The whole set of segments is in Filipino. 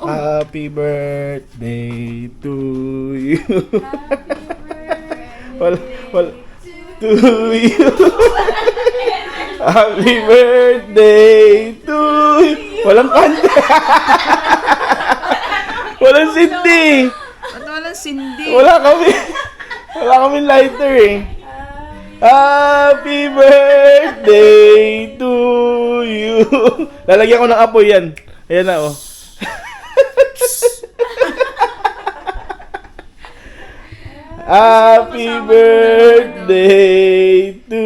Happy birthday to you. Wala, wala. To you. Happy birthday to you. Walang kanta. Walang sindi. Ba't walang sindi? Wala kami lighter eh. Happy birthday to you. Lalagyan ko ng apoy yan. Ayan na oh. Happy birthday to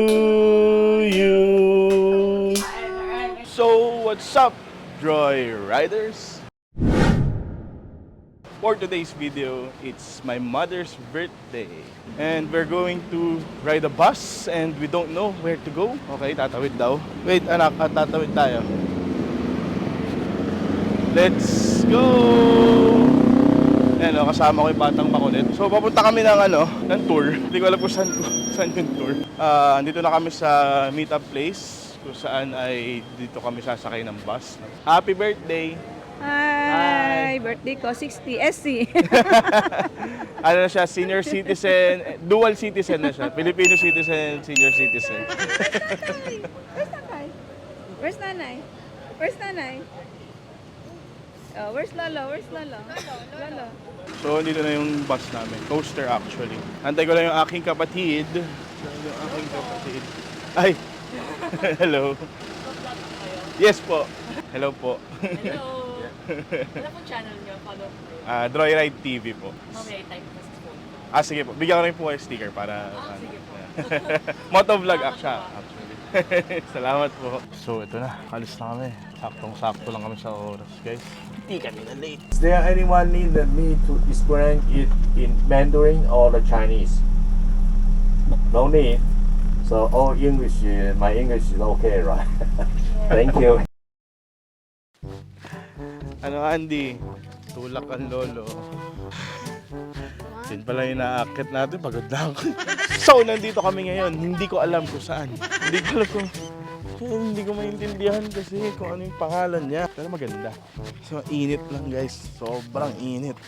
you. So, what's up, Joy Riders? For today's video, it's my mother's birthday. And we're going to ride a bus and we don't know where to go. Okay, tatawid daw. Wait, anak, tatawid tayo. Let's go! Ayan o, kasama ko yung batang makulit. So, papunta kami ng tour. Hindi ko alam kung saan yung tour. Dito na kami sa meetup place kung saan ay dito kami sasakay ng bus. Happy birthday! Hi! Birthday ko, 60 SC. Ano na siya, senior citizen, dual citizen na siya. Filipino citizen, senior citizen. Where's nanay? Where's nanay? Where's nanay? Oh, where's Lolo? Where's Lolo? Lolo. So, dito na yung bus namin. Coaster actually. Antay ko lang yung aking kapatid. Ay! Hello. Yes po. Hello po. Hello! Ano pong channel niyo? Follow po. Joyride TV po. Mamaya type ko sa phone. Sige po. Bigyan ko rin po kayo sticker para... Sige po. Motovlog actually. Salamat po. So, ito na. Alis na kami. Saktong-sakto lang kami sa oras, guys. Hindi kami na late. Is there anyone need me to explain it in Mandarin or the Chinese? No need. So all English, my English is okay, right? Thank you. Ano, Andy? Tulak ang lolo. Yun pala yung naakit natin. Pagod na ako. So, nandito kami ngayon. Hindi ko alam kung saan. Hindi ko maintindihan kasi kung ano yung pangalan niya. Pero maganda. So, init lang guys. Sobrang init.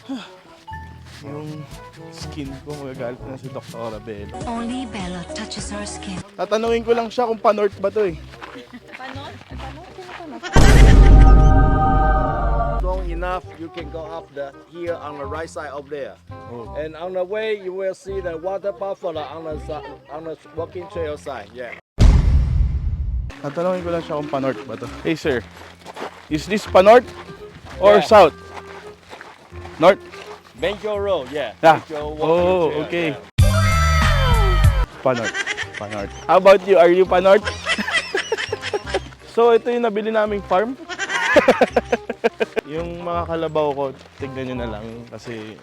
Yung skin ko, magagalit na si Dr. Bella. Only Bella touches her skin. Tatanungin ko lang siya kung pa-north ba to eh. Long enough, you can go up here on the right side of there. Oh. And on the way, you will see the water buffalo on the walking trail side. Yeah. Tatanungin ko lang siya kung pa-north ba to. Hey sir, is this pa-north or Yeah. south? North? Benjo Road, yeah. Yeah. Benjo walking Oh, trail, okay. yeah. Pa-north. Pa-north. How about you? Are you pa-north? So, ito yung nabili naming farm. Yung mga kalabaw ko, tignan nyo na lang kasi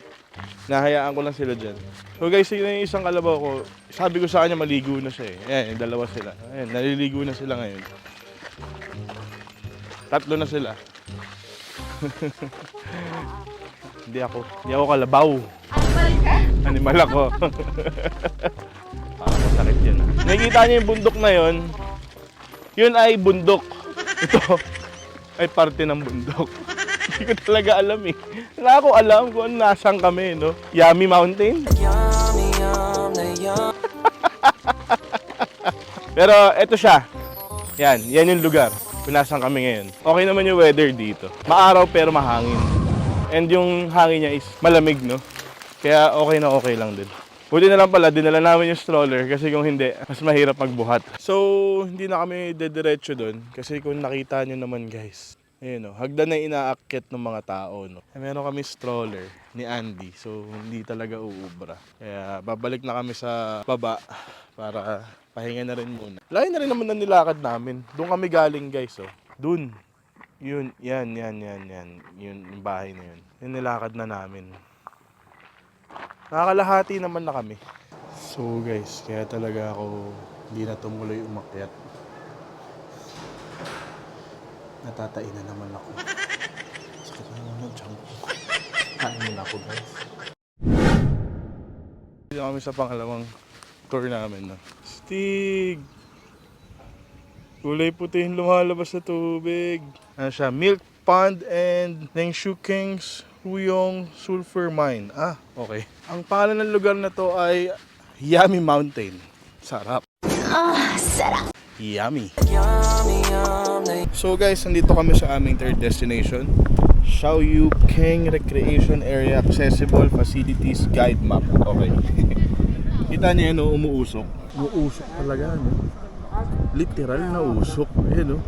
nahayaan ko lang sila dyan. So guys, yun yung isang kalabaw ko. Sabi ko sa kanya maligo na siya eh. Ayan, yung dalawa sila. Ayan, naliligo na sila ngayon. Tatlo na sila. Hindi ako kalabaw. Animal ako. Masakit yun. Nakikita niyo yung bundok na yun. Yun ay bundok. Ito ay parte ng bundok. Hindi ko talaga alam eh. Wala ako alam kung nasaan kami, no? Yummy Mountain? Pero eto siya. Yan yung lugar kung nasaan kami ngayon. Okay naman yung weather dito. Maaraw pero mahangin. And yung hangin niya is malamig, no? Kaya okay lang din. Buti na lang pala, dinala namin yung stroller kasi kung hindi, mas mahirap magbuhat. So, hindi na kami dediretso doon kasi kung nakita nyo naman guys, ayun o, hagdan na inaakit ng mga tao, no? Meron kami stroller ni Andy, so hindi talaga uubra. Kaya babalik na kami sa baba para pahinga na rin muna. Layo na rin naman na nilakad namin. Doon kami galing guys, oh. Doon. Yun, yan. Yun, yung bahay na yun. Yung nilakad na namin. Nakakalahati naman na kami. So guys, kaya talaga ako hindi na tumuloy umakyat. Natatain na naman ako. Sakit na naman ang tiyan ko. Kain muna ako guys. Dito kami sa pangalawang tour namin. No? Stig! Kulay puti yung lumalabas sa tubig. Ano siya? Milk Pond and Nengshu King's Huyong Sulphur Mine. Ah, okay. Ang pangalan ng lugar na to ay Yummy Mountain. Sarap. sarap. Yummy. So guys, nandito kami sa aming third destination. Xiaoyu King Recreation Area Accessible Facilities Guide Map. Okay. Kita niyo yan, umuusok. Umuusok talaga, no? Literal na usok. Ayan, no?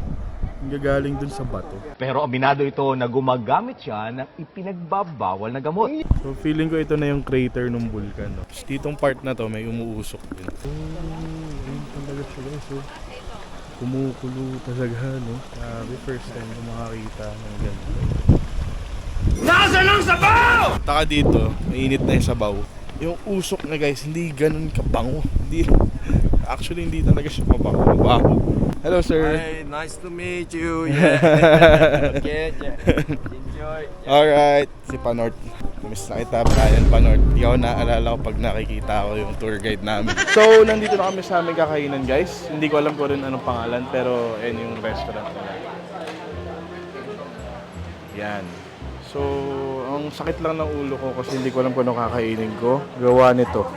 Gagaling dun sa bato. Pero aminado ito na gumagamit siya ng ipinagbabawal na gamot. So feeling ko ito na yung crater ng bulkan, no? Tapos ditong part na to may umuusok din. Ayun talaga siya, guys. Oh. Kumukulo talaga, no? Sabi, first time ko makakita ng ganito. Nasa ng sabaw! Taka dito, mainit na yung sabaw. Yung usok na, guys, hindi ganun kabango. Actually, hindi talaga siya mabango. Mabaho. Hello, sir. Hi, nice to meet you. Yeah. Okay, yeah. Enjoy. Alright, si Panort. Miss na kita, Brian Panort. Di ako naalala ko pag nakikita ko yung tour guide namin. So, nandito na kami sa aming kakainan, guys. Hindi ko alam ko rin anong pangalan, pero yan yung restaurant nila. Yan. So, ang sakit lang ng ulo ko kasi hindi ko alam kung anong kakainin ko. Gawa nito.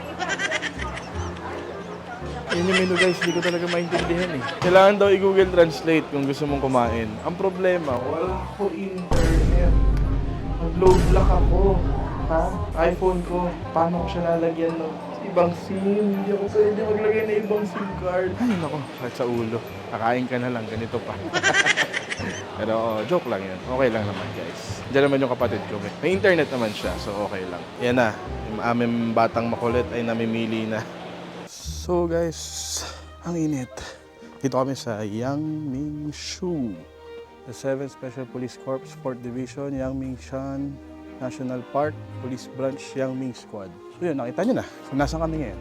Yun yung menu, guys, hindi ko talaga maintindihan eh. Kailangan daw i-Google Translate kung gusto mong kumain. Ang problema, wala ko internet. Mag-load lock ako. Ha? iPhone ko. Paano ko siya lalagyan ng ibang SIM? Hindi ako pwede maglagay ng ibang SIM card. Ay, nako. Sakit sa ulo. Kakain ka na lang. Ganito pa. Pero joke lang yun. Okay lang naman, guys. Diyan naman yung kapatid ko. May internet naman siya, so okay lang. Yan na. Yung aming batang makulit ay namimili na. So guys, ang init. Dito kami sa Yangmingshu. The 7th Special Police Corps 4th Division, Yangmingshan National Park, Police Branch, Yangming Squad. So yun, nakita nyo na kung nasan kami ngayon.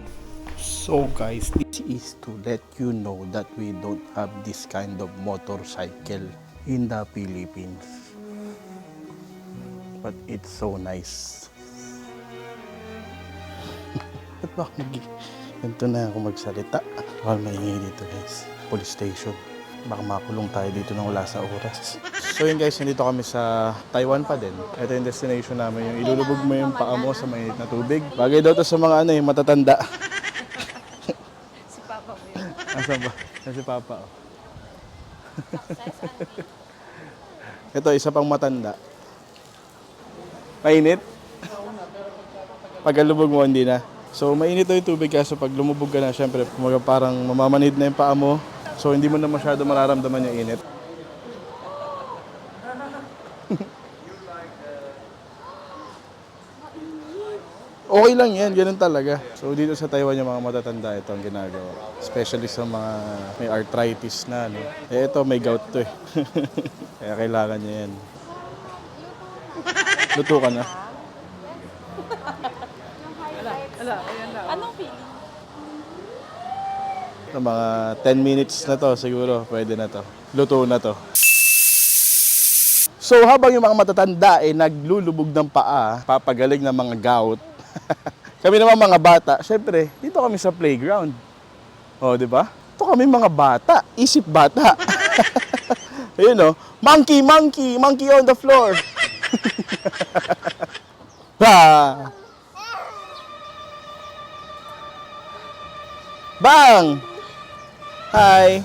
So guys, this is to let you know that we don't have this kind of motorcycle in the Philippines. But it's so nice. Ba't ba ako ganito na ako magsalita? Baka maingay dito, guys. Police station. Baka makulong tayo dito nang wala sa oras. So yun, guys, nandito kami sa Taiwan pa din. Ito yung destination namin. Yung ilulubog mo yung paa mo sa mainit na tubig. Bagay daw to sa mga matatanda. Si Papa mo yun. Asan ba? Yan si Papa. Oh. Ito, isa pang matanda. Mainit? Pag lubog mo, hindi na. So, mainit na yung tubig kaso pag lumubog ka na, syempre, parang mamamanid na yung paa mo. So, hindi mo na masyado mararamdaman yung init. Okay lang yan, ganun talaga. So, dito sa Taiwan yung mga matatanda, ito ang ginagawa. Especially sa mga may arthritis na, no? Eh, ito, may gout to eh. Kaya kailangan niya yan. Luto ka na. Anong feeling? Ito, mga 10 minutes na to, siguro. Pwede na to. Luto na to. So, habang yung mga matatanda naglulubog ng paa, papagaling ng mga gout, kami naman mga bata, syempre, dito kami sa playground. O, di ba? Ito kami mga bata. Isip bata. Ayun o. Monkey, monkey, monkey on the floor. Ba! Bang! Hi!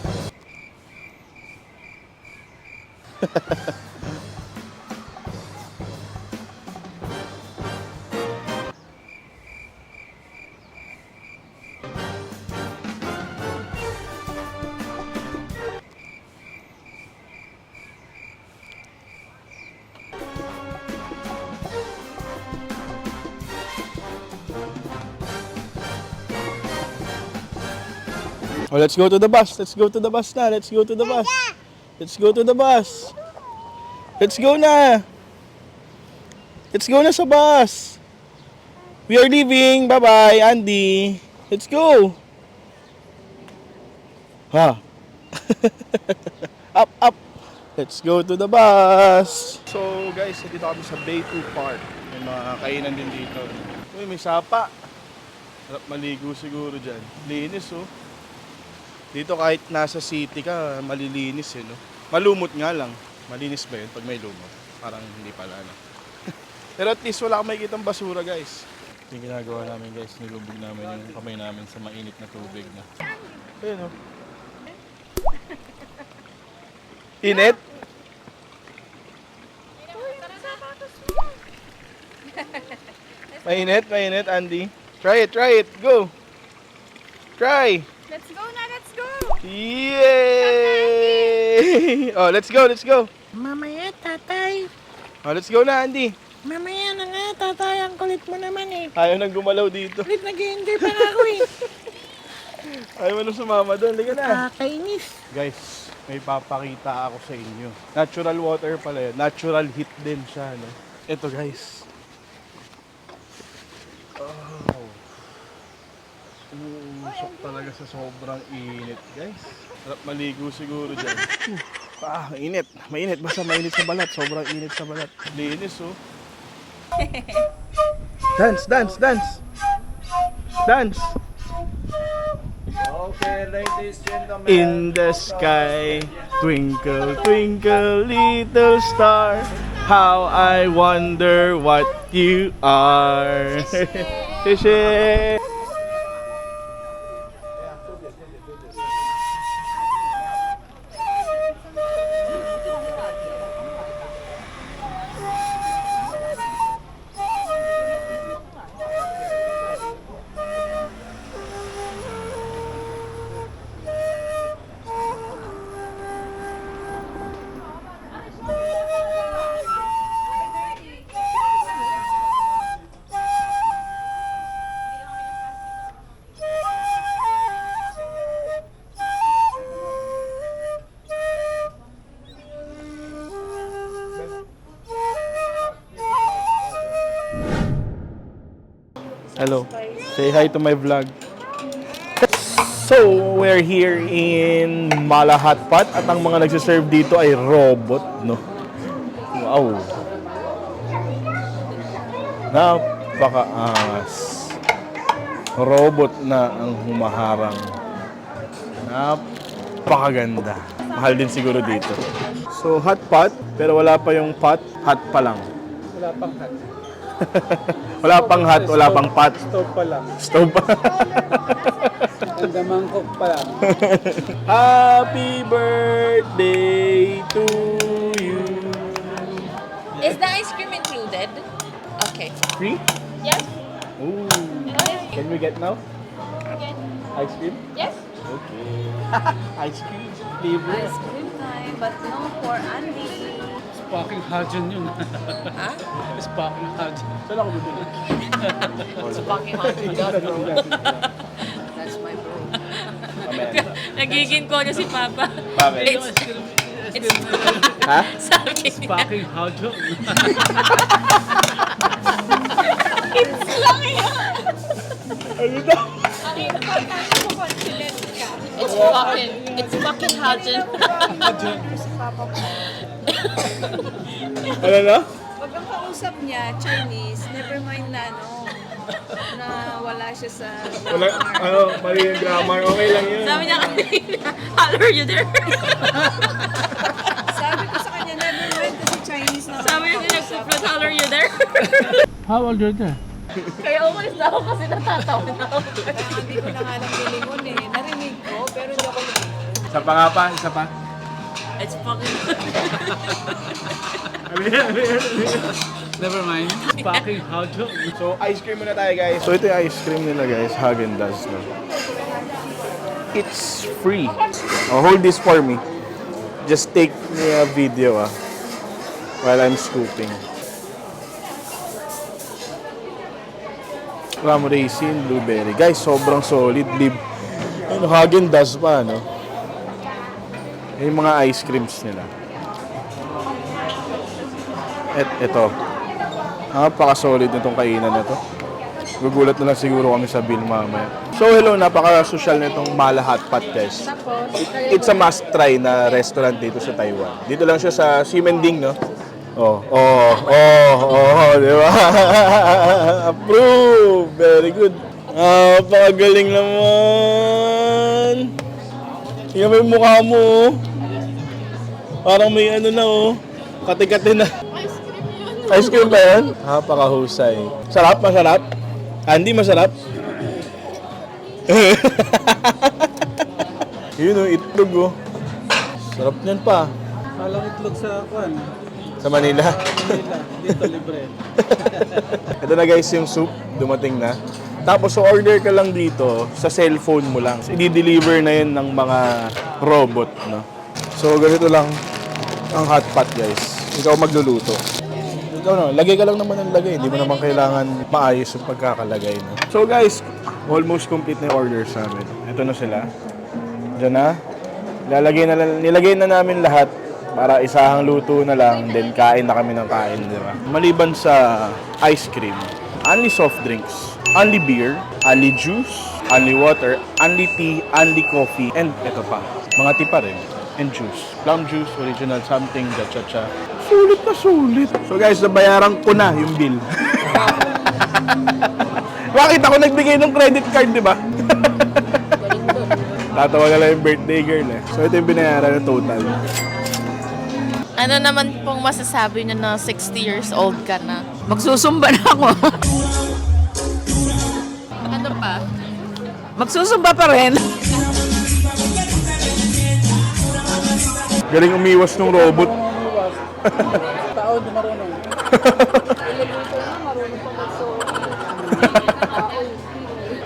Oh, let's go to the bus. Let's go to the bus na. Let's go to the bus. Let's go to the bus. Let's go na. Let's go na sa bus. We are leaving. Bye-bye, Andy. Let's go. Ha. Up, up. Let's go to the bus. So, guys, dito kami sa Bay 2 Park. May mga kainan din dito. Uy, may sapa. Sarap maligo siguro dyan. Linis, oh. Dito kahit nasa city ka, malilinis no? Malumot nga lang. Malinis ba yun pag may lumot? Parang hindi pala, ano. Pero at least wala kang makikitang basura, guys. Yung ginagawa namin, guys, nilubog namin yung kamay namin sa mainit na tubig na. Ayun, oh. Init? Mainit, Andy. Try it, go! Try! Let's go na, let's go! Yay! Oh, let's go! Mamaya, tatay. Oh, let's go na, Andy. Mamaya na nga, tatay. Ang kulit mo naman eh. Ayaw nang gumalaw dito. Kulit, nag-i-enjoy pa nga ako eh. Ayaw mo nang sumama doon. Liga na. Kakainis. Guys, may papakita ako sa inyo. Natural water pala yun. Natural heat din siya, no? Ito, guys. Oh. Uusok talaga sa sobrang init, guys. Sarap maligo siguro dyan. Init. Mainit. Basta mainit sa balat. Sobrang init sa balat. Linis, oh. Dance. Okay, ladies and gentlemen. In the sky, twinkle, twinkle, little star, how I wonder what you are. Sheshe. Hello. Say hi to my vlog. So, we're here in Mala Hot Pot at ang mga nagsiserve dito ay robot, no? Wow. Napakaangas. Robot na ang humaharang. Napakaganda. Mahal din siguro dito. So, hot pot, pero wala pa yung pot, hot pa lang. Wala pang hat. Wala pang hot, wala pang pot. Stove pa lang. Stove pa. Ang damangkok pa lang. Happy birthday to you. Is the ice cream included? Okay. Free? Yes? Ooh. Can we get now? Ice cream? Yes? Okay. Ice cream flavor. Ice cream time, but no for Andy. Sparking Hajun yun. Ha? Sparking Hajun. Saan ako bibili? Fucking hot. That's my bro. Nagiging ko niya si Papa. Bakit? It's Ha? sabi niya. Sparking Hajun. Ano daw? It's fucking Hajun. Ano na? Pag ang kausap niya, Chinese, never mind na na wala siya sa Wala, mali yung grammar. Okay lang yun. Sabi niya kanina, how are you there? Sabi ko sa kanya, never mind kasi Chinese na. Sabi niya nagsuplot, how are you there? How old are you? Kaya umalis na ako kasi natatawa na ako. Kaya hindi ko na nga lang nilingon eh. Narinig ko, pero hindi ako nilingon. Isa pa nga pa, isa pa. It's fucking Never mind. Sparking Hajun. So, ice cream muna tayo, guys. So, ito yung ice cream nila, guys. Häagen-Dazs, no? It's free. Oh, hold this for me. Just take me a video, while I'm scooping. Ram raisin, blueberry. Guys, sobrang solid. Ano, Häagen-Dazs pa, no? Yung mga ice creams nila. Ito. Napaka-solid nitong kainan na to. Gugulat na lang siguro kami sa bill mamaya. So hello, napaka-social nitong Mala Hot Pot, guys. It's a must-try na restaurant dito sa Taiwan. Dito lang siya sa Ximending, no? Di ba? Approve! Very good. Napakagaling naman. Tingnan mo yung mukha mo. Parang may ano na oh. Kati-kati na. Ice cream ba yan? Napakahusay. Sarap, masarap. Andy, masarap. Yun oh, itlog oh. Sarap niyan pa. Alang itlog sa kwan. Sa Manila. Manila. Dito libre. Ito na guys yung soup, dumating na. Tapos so order ka lang dito sa cellphone mo lang. I-deliver na yun ng mga robot, no? So ganito lang ang hot pot guys. Ikaw magluluto. Ikaw no, lagay ka lang naman ng lagay. Hindi mo naman kailangan maayos yung pagkakalagay, no? So guys, almost complete na yung orders namin. Ito na sila. Diyan na. Nilagay na namin lahat para isahang luto na lang, then kain na kami ng kain, di ba? Maliban sa ice cream, only soft drinks, only beer, only juice, only water, only tea, only coffee, and ito pa, mga tea pa rin, and juice. Plum juice, original something, cha-cha-cha. Sulit na sulit. So guys, nabayaran ko na yung bill. Bakit ako nagbigay ng credit card, di ba? Tatawa ka lang yung birthday girl eh. So ito yung binayaran ng total. Ano naman pong masasabi niyo na 60 years old ka na? Magsusumba na ako. Ano pa? Magsusumba pa rin. Galing umiwas ng robot. Tao di marunong.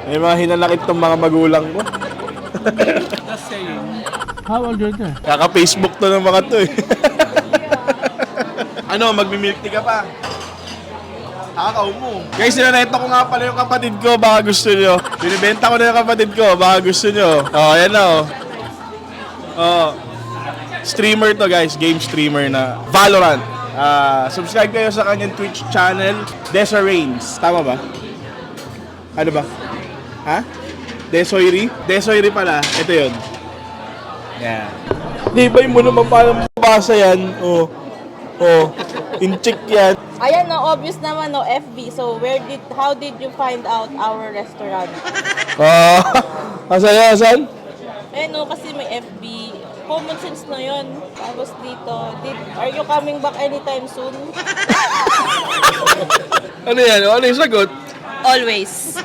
May mga hinanakit tong mga magulang ko. Just saying. How old are you? Kaka-Facebook to ng mga to eh. Ano, magmi-milk tea ka pa? Nakakaw mo. Guys, sinaneta ko nga pala yung kapatid ko, baka gusto nyo. Binibenta ko na yung kapatid ko, baka gusto nyo. Oh, ayan na oh. Oh. Streamer to guys, game streamer na Valorant. Subscribe kayo sa kanyang Twitch channel, Desa Reigns. Tama ba? Ano ba? Ha? Desoyri? Desoyri pala. Ito yun. Yan. Di ba mo naman paano mabasa yan? Oh. Oh. In-check yan. Ayan no, obvious naman no, FB. So how did you find out our restaurant? Asan? Eh no, kasi may FB. Common sense na yun. Tapos dito, are you coming back anytime soon? Ano yan? Ano yung sagot? Always.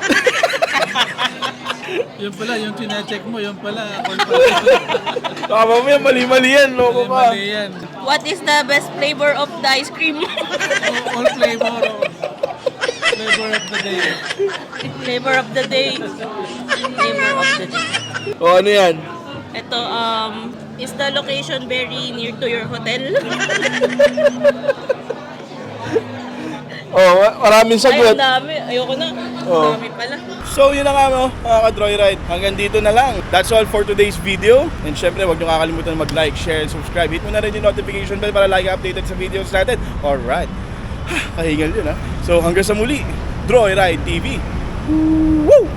Yung pala, yung chinecheck mo, yung pala. Tama mo yan, mali-mali yan. Loko ka. Mali yan. What is the best flavor of the ice cream? All flavor. Flavor of the day. Flavor of the day. Flavor of the day. O ano yan? Ito, is the location very near to your hotel? Oh, maraming Ay, sagot. ang dami. Ayoko na. Oh. Ang dami pala. So yun na nga mo, mga ka-Droyride. Hanggang dito na lang. That's all for today's video. And syempre, huwag nyo kakalimutan mag-like, share, and subscribe. Hit mo na rin yung notification bell para lagi updated sa videos natin. Alright. Kahingal yun ha. So hanggang sa muli, Droyride TV. Woo!